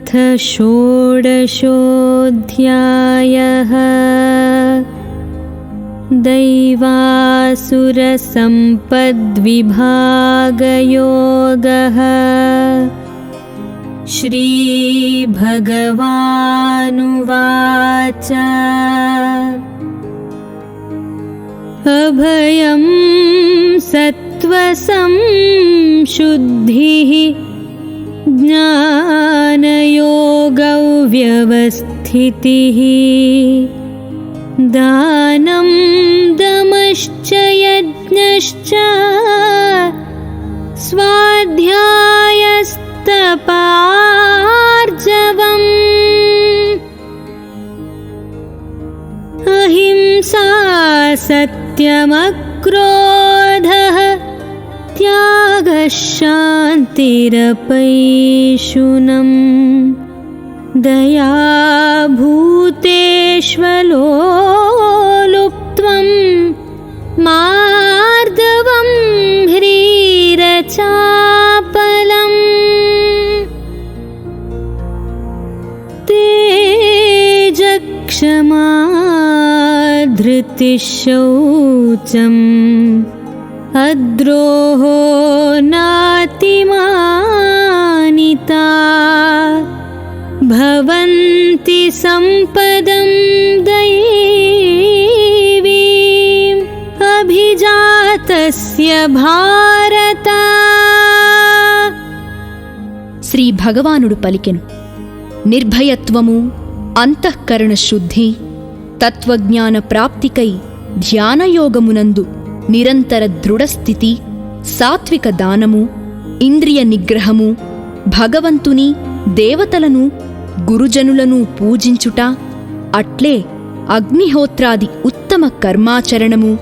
अथ षोडशोऽध्यायः। दैवासुरसम्पद्विभागयोगः। श्रीभगवानुवाच अभयं सत्त्वसंशुद्धिः ज्ञानयोगव्यवस्थितिः दानं दमश्च यज्ञश्च स्वाध्यायस्तपार्जवम् अहिंसा सत्यमक्रोधः त्यागः शान्तिरपैशुनम् दया भूतेष्वलोलुप्त्वं मार्दवं ह्रीरचापलम् तेजक्षमा धृतिः शौचम् अद्रोहो नातिमानिता भवन्ति सम्पदं दैवीम् अभिजातस्य भारत। శ్రీ భగవానుడు పలికెను, నిర్భయత్వము, అంతఃకరణ శుద్ధి, తత్వజ్ఞాన ప్రాప్తికై ధ్యానయోగమునందు నిరంతర దృఢస్థితి, సాత్విక దానము, ఇంద్రియ నిగ్రహము, భగవంతుని దేవతలను గురుజనులను పూజించుట, అట్లే అగ్నిహోత్రాది ఉత్తమ కర్మాచరణము,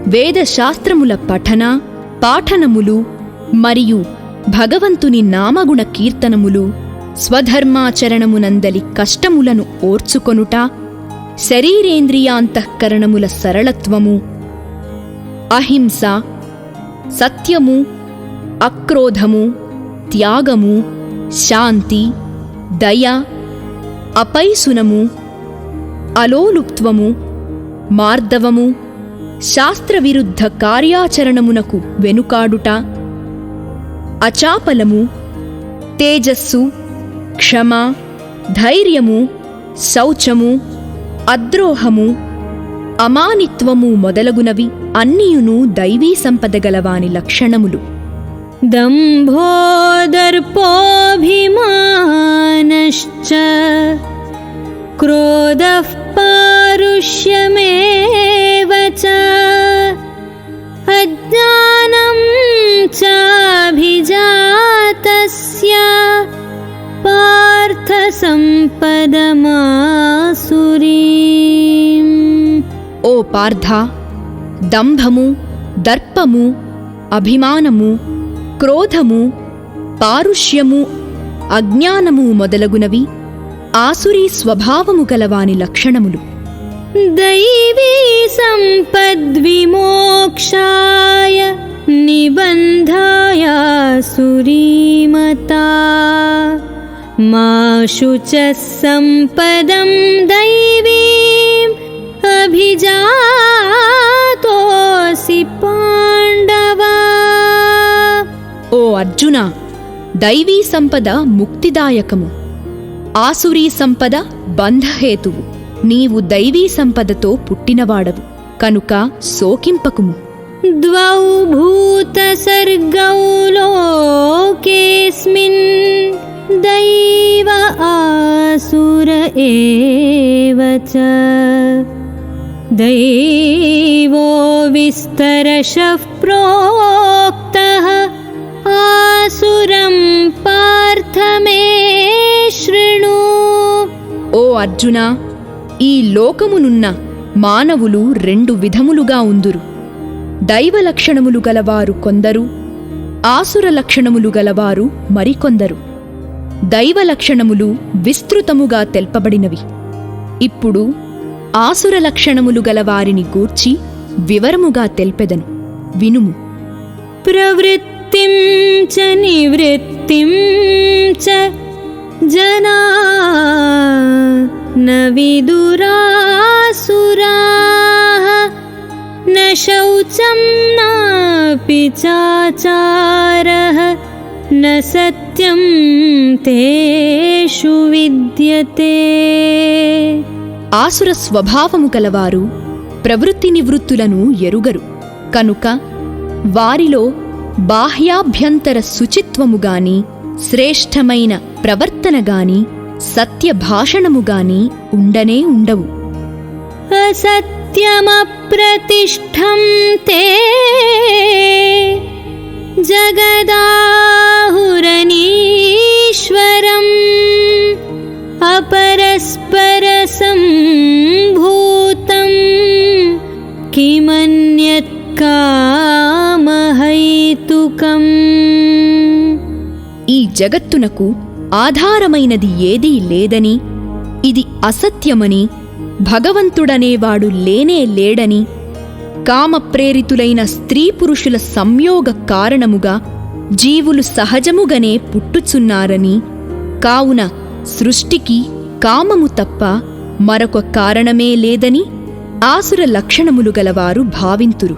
వేదశాస్త్రముల పఠన పాఠనములు మరియు భగవంతుని నామగుణ కీర్తనములు, స్వధర్మాచరణమునందలి కష్టములను ఓర్చుకొనుట, శరీరేంద్రియాంతఃకరణముల సరళత్వము, అహింస, సత్యము, అక్రోధము, త్యాగము, శాంతి, దయ, అపైశునము, అలోలుప్త్వము, మార్దవము, శాస్త్రవిరుద్ధ కార్యాచరణమునకు వెనుకాడుట, అచాపలము, తేజస్సు, క్షమ, ధైర్యము, శౌచము, అద్రోహము, అమానిత్వము మొదలగునవి అన్నియును దైవీ సంపదగలవాని లక్షణములు. दम्भो दर्पोऽभिमानश्च क्रोधः पारुष्यमेव च अज्ञानं चाभिजातस्य पार्थ सम्पदमासुरीम्। ఓ పార్థ, దంభము, దర్పము, అభిమానము, క్రోధము, పారుష్యము, అజ్ఞానము మొదలగునవి ఆసురీ స్వభావము గలవాని లక్షణములు. दैवी सम्पद्विमोक्षाय निबन्धायासुरीमता मा शुचः सम्पदं दैवीम् अभिजातोऽसि पाण्डवा। ఓ అర్జున, దైవీ సంపద ముక్తిదాయకము, ఆసురీ సంపద బంధహేతువు. నీవు దైవీ సంపదతో పుట్టినవాడవు కనుక శోకింపకుము. ద్వౌ భూతసర్గౌ లోకేస్మిన్ దైవ ఆసుర ఏవ చ దైవో విస్తరశః ప్రోక్తః ఆసురం పార్థ మే శృణు. ఓ అర్జున, ఈ లోకమునున్న మానవులు రెండు విధములుగా ఉందురు. దైవ లక్షణములు గలవారు కొందరు, ఆసుర లక్షణములు గలవారు మరికొందరు. దైవ లక్షణములు విస్తృతముగా తెల్పబడినవి. ఇప్పుడు ఆసుర లక్షణములు గలవారిని గూర్చి వివరముగా తెల్పెదను, వినుము. ప్రవృత్తిం చ నివృత్తిం చ जना न विदुरासुराः न शौचं नापि चाचारः न सत्यं तेषु विद्यते. ఆసుర స్వభావము గలవారు ప్రవృత్తి నివృత్తులను ఎరుగరు కనుక వారిలో బాహ్యాభ్యంతర శుచిత్వముగాని శ్రేష్టమైన ప్రవర్తనగాని సత్యభాషణముగాని ఉండనే ఉండవు. असत्यमप्रतिष्ठं ते जगदाहुरनीश्वरम् अपरस्परसम्भूतं किमन्यत् कामहैतुकम्. ఈ జగత్తునకు ఆధారమైనది ఏదీ లేదని, ఇది అసత్యమని, భగవంతుడనేవాడు లేనే లేడని, కామప్రేరితులైన స్త్రీ పురుషుల సంయోగ కారణముగా జీవులు సహజముగనే పుట్టుచున్నారని, కావున సృష్టికి కామము తప్ప మరొక కారణమే లేదని ఆసుర లక్షణములు గలవారు భావింతురు.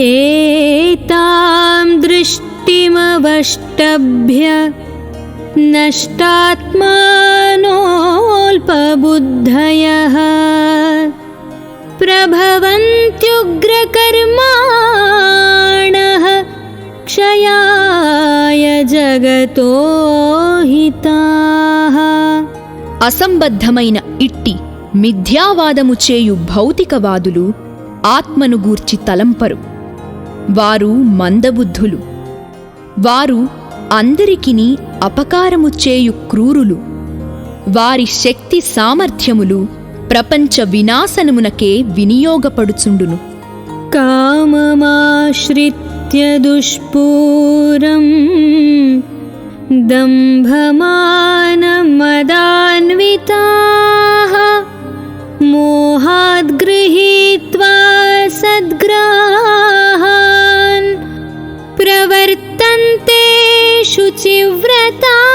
ఏతాం దృష్టిమవష్టభ్య నష్టాత్మానోల్పబుద్ధయః ప్రభవంత్యుగ్రకర్మాణః క్షయాయ జగతో హితాః. అసంబద్ధమైన ఇట్టి మిథ్యావాదము చేయు భౌతికవాదులు ఆత్మను గూర్చి తలంపరు. వారు మందబుద్ధులు. వారు అందరికిని అపకారము చేయు క్రూరులు. వారి శక్తి సామర్థ్యములు ప్రపంచ వినాశనమునకే వినియోగపడుచుండును. కామమాశ్రిత్య దుష్పూరం దంభమానమదాన్వితాః మోహాద్గృహీత్వా సద్గ్రాహాన్ ప్రవర్తంతే శుచివ్రతాః.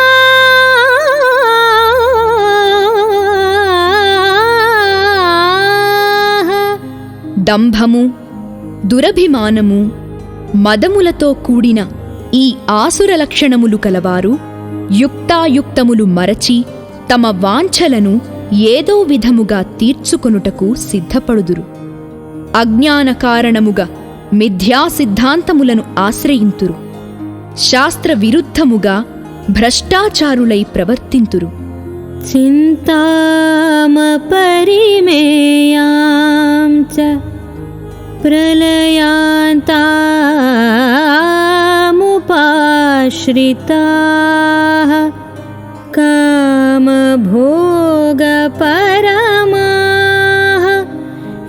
దంభము, దురభిమానము, మదములతో కూడిన ఈ ఆసుర లక్షణములు కలవారు యుక్తాయుక్తములు మరచి తమ వాంఛలను ఏదో విధముగా తీర్చుకొనుటకు సిద్ధపడుదురు. అజ్ఞాన కారణముగా మిథ్యా సిద్ధాంతములను ఆశ్రయింతురు. శాస్త్ర విరుద్ధముగా భ్రష్టాచారులై ప్రవర్తింతురు. చింతామపరిమేయాం చ ప్రళయాంతాముపాశ్రితాః కామభోగపరమాః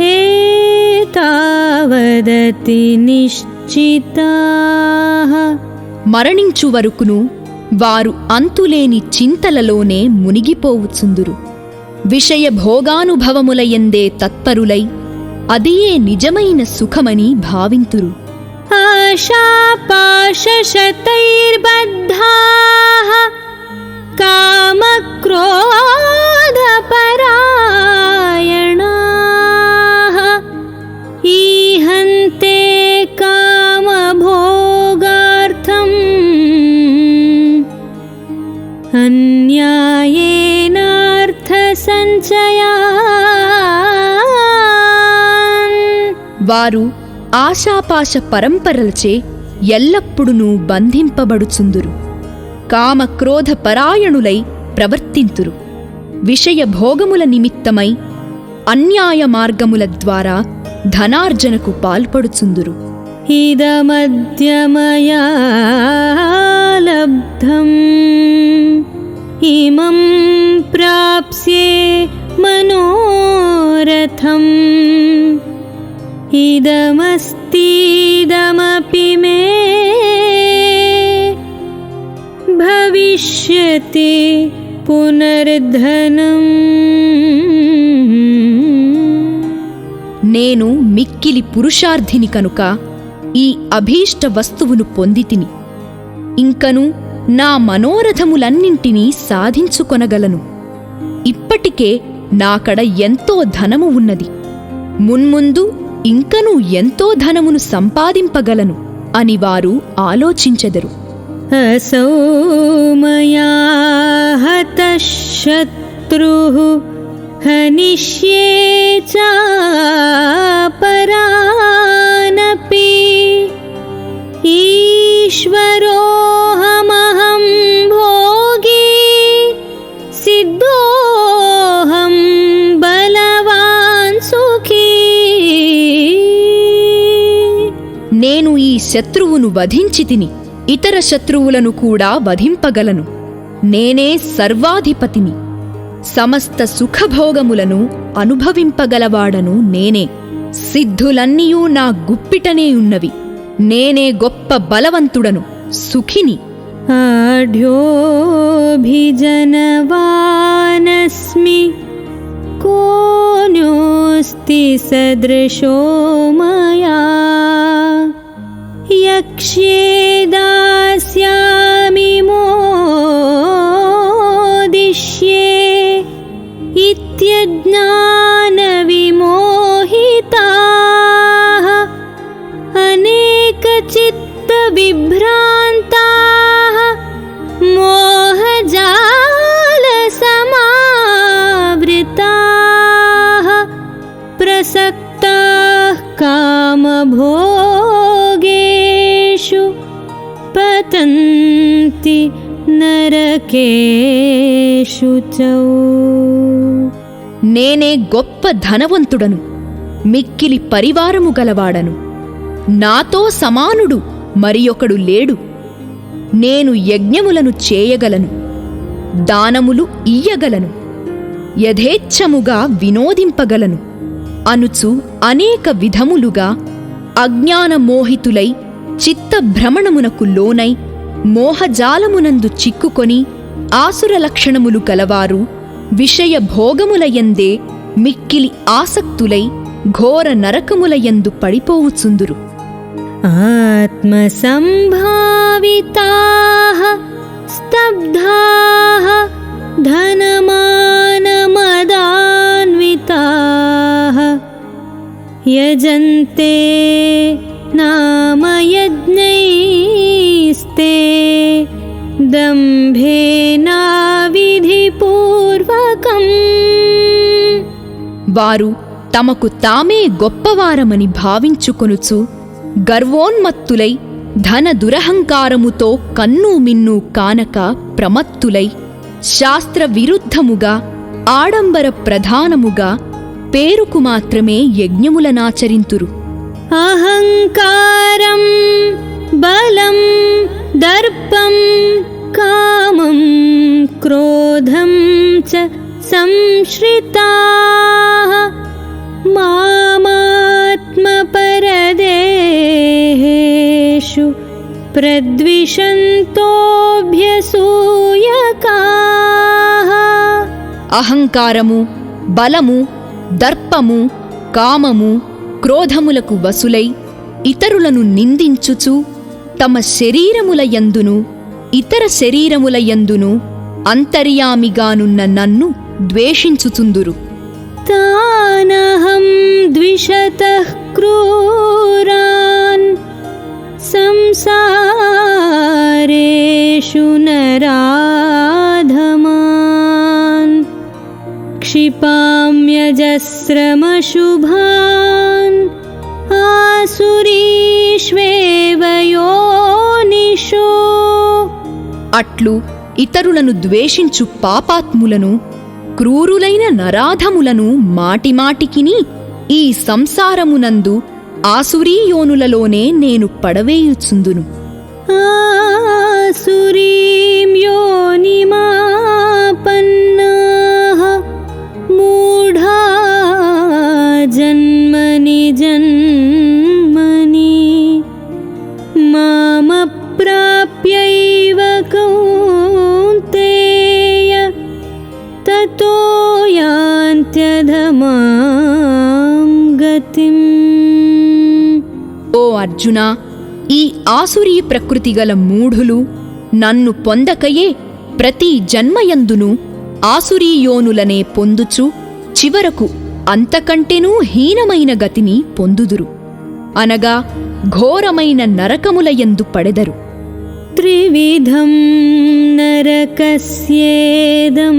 ఏతావదతి నిశ్చితాః. మరణించు వరకును వారు అంతులేని చింతలలోనే మునిగిపోవుచుందురు. విషయ భోగానుభవములయందే తత్పరులై అదియే నిజమైన సుఖమని భావింతురు. ఆశాపాశశతైర్బద్ధాః కామక్రోధపరాయణాః ఈహంతే కామభోగార్థం అన్యాయేనార్థసంచయాన్. వారు ఆశాపాశ పరంపరలచే ఎల్లప్పుడూ బంధింపబడుచుందురు. కామక్రోధ పరాయణులై ప్రవర్తింతురు. విషయ భోగముల నిమిత్తమై అన్యాయ మార్గముల ద్వారా ధనార్జనకు పాల్పడుచుందురు. ఇదమద్య మయా లబ్ధం ఇమం ప్రాప్స్యే మనోరథం ఇదమస్తిదమపి మే భవిష్యతి పునర్ధనం. నేను మిక్కిలి పురుషార్థిని కనుక ఈ అభీష్ట వస్తువును పొందితిని. ఇంకను నా మనోరథములన్నింటినీ సాధించుకొనగలను. ఇప్పటికే నాకడ ఎంతో ధనము ఉన్నది, మున్ముందు ఇంకనూ ఎంతో ధనమును సంపాదింపగలను అని వారు ఆలోచించెదరు. असौ मया हतः शत्रुः हनिष्ये चापरानपि ईश्वरोऽहमहं भोगी सिद्धोऽहं बलवान् सुखी. నేను ఈ శత్రువును వధించి తిని ఇతర శత్రువులను కూడా వధింపగలను. నేనే సర్వాధిపతిని, సమస్త సుఖభోగములను అనుభవింపగలవాడను నేనే. సిద్ధులన్నీయూ నా గుప్పిటనే ఉన్నవి. నేనే గొప్ప బలవంతుడను, సుఖిని. आढ्योऽभिजनवानस्मि कोऽन्योऽस्ति सदृशो मया यक्ष्ये दास्यामि मोदिष्ये इत्यज्ञानविमोहिताः अनेकचित्तविभ्रान्ताः मोहजालसमावृताः प्रसक्ताः कामभोगेषु पतन्ति నరకేషు చౌ. నేనే గొప్ప ధనవంతుడను, మిక్కిలి పరివారము గలవాడను. నాతో సమానుడు మరియొకడు లేడు. నేను యజ్ఞములను చేయగలను, దానములు ఇయ్యగలను, యథేచ్ఛముగా వినోదింపగలను అనుచు అనేక విధములుగా అజ్ఞానమోహితులై చిత్తభ్రమణమునకు లోనై మోహజాలమునందు చిక్కుకొని ఆసురలక్షణములు కలవారు విషయ భోగములయందే మిక్కిలి ఆసక్తులై ఘోర నరకములయందు పడిపోవుచుందురు. ఆత్మసంభావితాః స్తబ్ధాః ధనమానమదాన్వితాః యజంతే నామయజ్ఞైస్తే దంభేనావిధిపూర్వకం. వారు తమకు తామే గొప్పవారమని భావించుకొనుచు గర్వోన్మత్తులై ధన దురహంకారముతో కన్నూ మిన్నూ కానక ప్రమత్తులై శాస్త్ర విరుద్ధముగా ఆడంబర ప్రధానముగా పేరుకు మాత్రమే యజ్ఞములనాచరింతురు. అహంకారం బలం దర్పం కామం క్రోధం చ సంశ్రితాః మామాత్మపరదేహేషు ప్రద్విషంతోభ్యసూయకాః. అహంకారము, బలము, దర్పము, కామము, క్రోధములకు వసులై ఇతరులను నిందించుచు తమ శరీరములయందును ఇతర శరీరములయందును అంతర్యామిగానున్న నన్ను ద్వేషించుచుందురు. తానహం ద్విషతః క్రూరాన్ సంసారేషు నరాధమాన్ క్షిపామ్యజస్రమశుభాన్ ఆసురీష్వేవ యోనిషు. అట్లు ఇతరులను ద్వేషించు పాపాత్ములను, క్రూరులైన నరాధములను మాటిమాటికిని ఈ సంసారమునందు ఆసురీయోనులలోనే నేను పడవేయుచుందును. ఆసురీం యోనిమాపన్నాః మూఢా జన్మని జన్మని మామప్రాప్యైవ కౌంతేయ తతో యాంత్యధమాం గతిం. ఓ అర్జునా, ఈ ఆసురీ ప్రకృతి గల మూఢులు నన్ను పొందకయే ప్రతి జన్మయందును ఆసురీయోనులనే పొందుచు చివరకు అంతకంటెనూ హీనమైన గతిని పొందుదురు, అనగా ఘోరమైన నరకములయందు పడెదరు. త్రివిధం నరకస్యేదం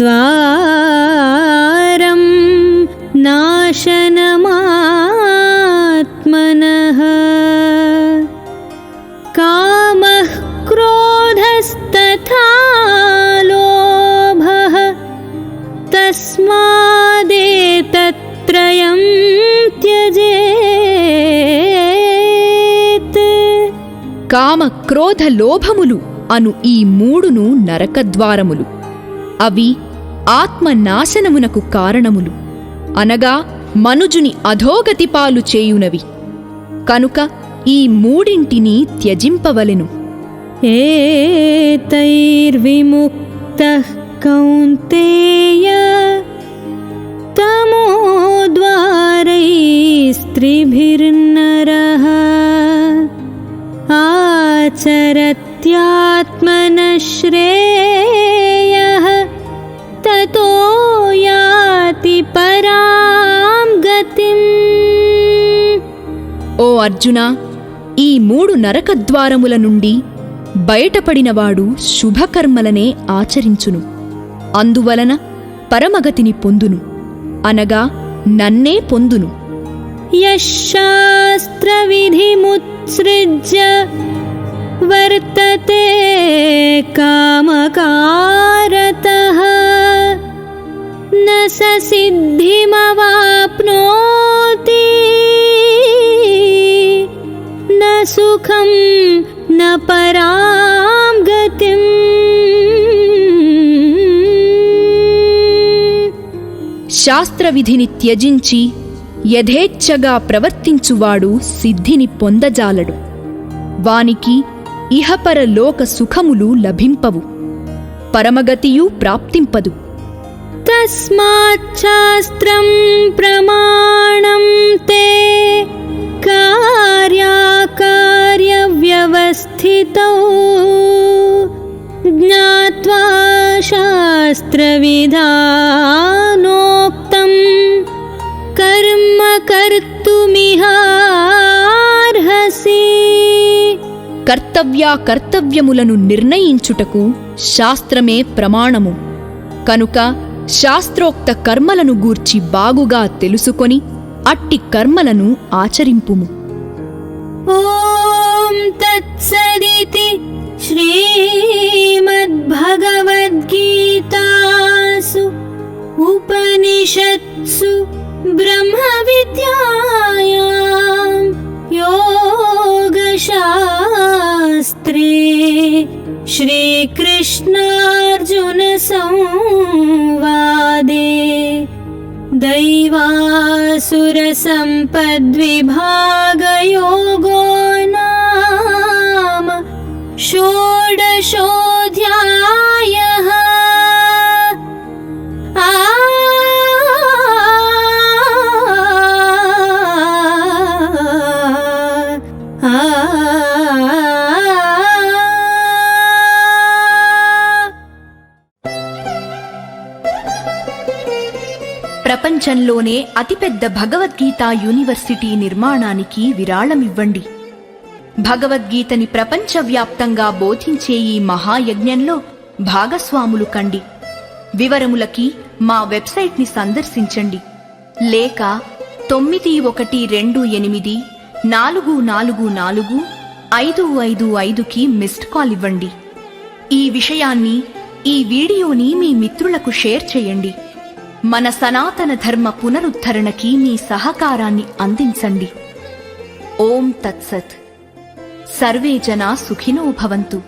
ద్వారం నాశనమాత్మనః కామః క్రోధస్తథా లోభః తస్మాదేతత్త్రయం త్యజేత్. కామ క్రోధ లోభములు అను ఈ మూడును నరకద్వారములు. అవి ఆత్మనాశనమునకు కారణములు, అనగా మనుజుని అధోగతిపాలు చేయునవి. కనుక ఈ మూడింటిని త్యజింపవలెను. ఏతైర్విముక్తః కౌంతేయ తమోద్వారైస్త్రిభిర్నరః ఆచరత్యాత్మనః శ్రేయః తతో యాతి పరాం గతిం. ఓ అర్జునా, ఈ మూడు నరకద్వారముల నుండి బయటపడినవాడు శుభకర్మలనే ఆచరించును, అందువలన పరమగతిని పొందును, అనగా నన్నే పొందును. యశాస్త్రవిధిముత్సృజ్య వర్తతే కామకారతః న స సిద్ధిమవాప్నోతి న సుఖం న పరాం గతిం. శాస్త్రవిధిని త్యజించి యథేచ్ఛగా ప్రవర్తించువాడు సిద్ధిని పొందజాలడు, వానికి ఇహపర లోక సుఖములు లభింపవు, పరమగతియు ప్రాప్తింపదు. తస్మాచ్ఛాస్త్రం ప్రమాణం తే కార్యాకార్యవ్యవస్థితౌ జ్ఞాత్వా శాస్త్రవిధానోక్తం కర్మ కర్తుమిహార్హసి. కర్తవ్యాకర్తవ్యములను నిర్ణయించుటకు శాస్త్రమే ప్రమాణము. కనుక శాస్త్రోక్త కర్మలను గూర్చి బాగుగా తెలుసుకొని అట్టి కర్మలను ఆచరింపుము. ఓం తత్సదితి శ్రీమద్భగవద్గీతాసు ఉపనిషత్సు బ్రహ్మ విద్యాయాం యోగశాస్త్రే శ్రీకృష్ణార్జున సంవాదే దైవాసుర సంపద్విభాగయోగో నామ షోడశోऽధ్యాయః. ప్రపంచంలోనే అతిపెద్ద భగవద్గీత యూనివర్సిటీ నిర్మాణానికి విరాళమివ్వండి. భగవద్గీతని ప్రపంచవ్యాప్తంగా బోధించే ఈ మహాయజ్ఞంలో భాగస్వాములు కండి. వివరములకి మా వెబ్సైట్ని సందర్శించండి, లేక 9128444555కి మిస్డ్ కాల్ ఇవ్వండి. ఈ విషయాన్ని, ఈ వీడియోని మీ మిత్రులకు షేర్ చేయండి. మన సనాతన ధర్మ పునరుద్ధరణకి మీ సహకారాన్ని అందించండి. ఓం తత్సత్. సర్వే జనా సుఖినో భవంతు.